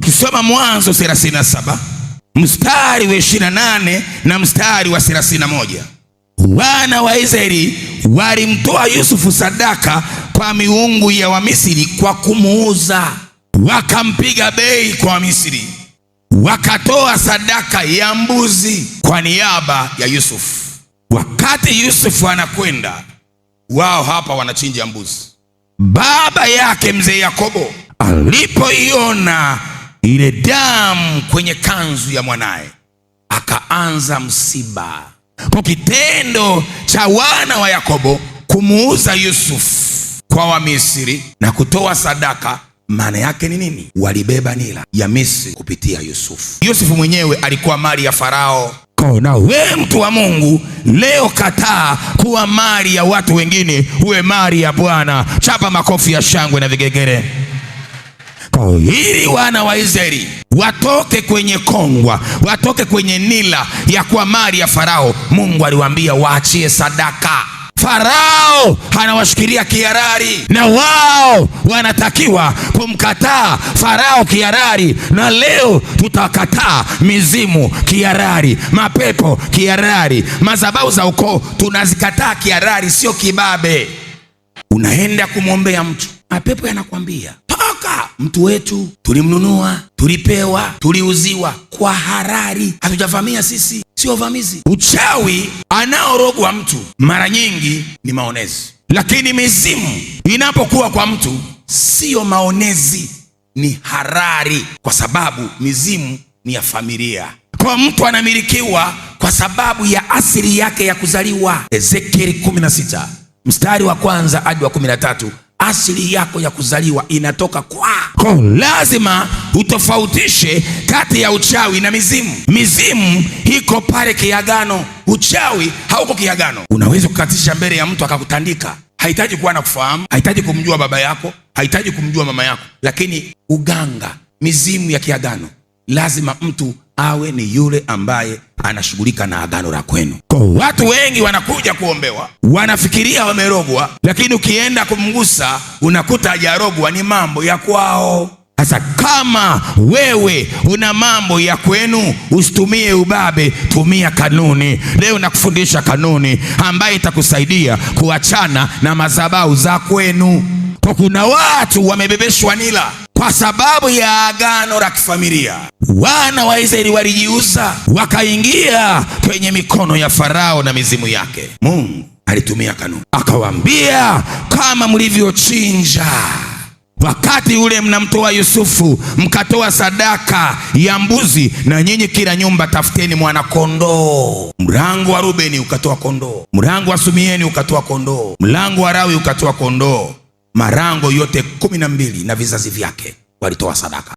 Ukisoma Mwanzo 37 mstari wa 28 na mstari wa 31, wana wa Israeli walimtoa Yusufu sadaka kwa miungu ya Wamisri kwa kumuuza. Wakampiga bei kwa Wamisri, wakatoa sadaka ya mbuzi kwa niaba ya Yusufu. Wakati Yusufu anakwenda, wao hapa wanachinja mbuzi. Baba yake mzee Yakobo alipoiona ile damu kwenye kanzu ya mwanaye, akaanza msiba. Kwa kitendo cha wana wa Yakobo kumuuza Yusufu kwa Wamisri na kutoa sadaka, maana yake ni nini? Walibeba nila ya Misri kupitia Yusufu. Yusufu mwenyewe alikuwa mali ya Farao. Na we mtu wa Mungu, leo kataa kuwa mali ya watu wengine, uwe mali ya Bwana. Chapa makofi ya shangwe na vigegere. Ili wana wa Israeli watoke kwenye kongwa, watoke kwenye nila ya kuwa mali ya Farao, Mungu aliwaambia waachie sadaka. Farao anawashikilia kiarari, na wao wanatakiwa kumkataa Farao kiarari. Na leo tutakataa mizimu kiarari, mapepo kiarari, madhabahu za ukoo tunazikataa kiarari, sio kibabe. Unaenda kumwombea mtu, mapepo yanakwambia toka. Mtu wetu tulimnunua, tulipewa, tuliuziwa kwa harari, hatujavamia sisi, sio vamizi. Uchawi anaorogwa mtu mara nyingi ni maonezi, lakini mizimu inapokuwa kwa mtu sio maonezi, ni harari, kwa sababu mizimu ni ya familia. Kwa mtu anamilikiwa kwa sababu ya asili yake ya kuzaliwa. Ezekieli 16 mstari wa 1 hadi wa 13, asili yako ya kuzaliwa inatoka kwa lazima utofautishe kati ya uchawi na mizimu. Mizimu iko pale kiagano, uchawi hauko kiagano. Unaweza kukatisha mbele ya mtu akakutandika, hahitaji kuwa na kufahamu, hahitaji kumjua baba yako, hahitaji kumjua mama yako. Lakini uganga, mizimu ya kiagano, lazima mtu awe ni yule ambaye anashughulika na agano la kwenu. Kwa watu wengi wanakuja kuombewa, wanafikiria wamerogwa, lakini ukienda kumgusa unakuta hajarogwa, ni mambo ya kwao. Sasa kama wewe una mambo ya kwenu, usitumie ubabe, tumia kanuni. Leo nakufundisha kanuni ambayo itakusaidia kuachana na madhabahu za kwenu. Kwa kuna watu wamebebeshwa nila kwa sababu ya agano la kifamilia. Wana wa Israeli walijiuza, wakaingia kwenye mikono ya Farao na mizimu yake. Mungu alitumia kanuni, akawaambia kama mlivyochinja wakati ule mnamtoa Yusufu, mkatoa sadaka ya mbuzi, na nyinyi kila nyumba tafuteni mwana kondoo. Mlango wa Rubeni ukatoa kondoo, mlango wa Simeoni ukatoa kondoo, mlango wa Lawi ukatoa kondoo. Marango yote 12 na vizazi vyake walitoa sadaka.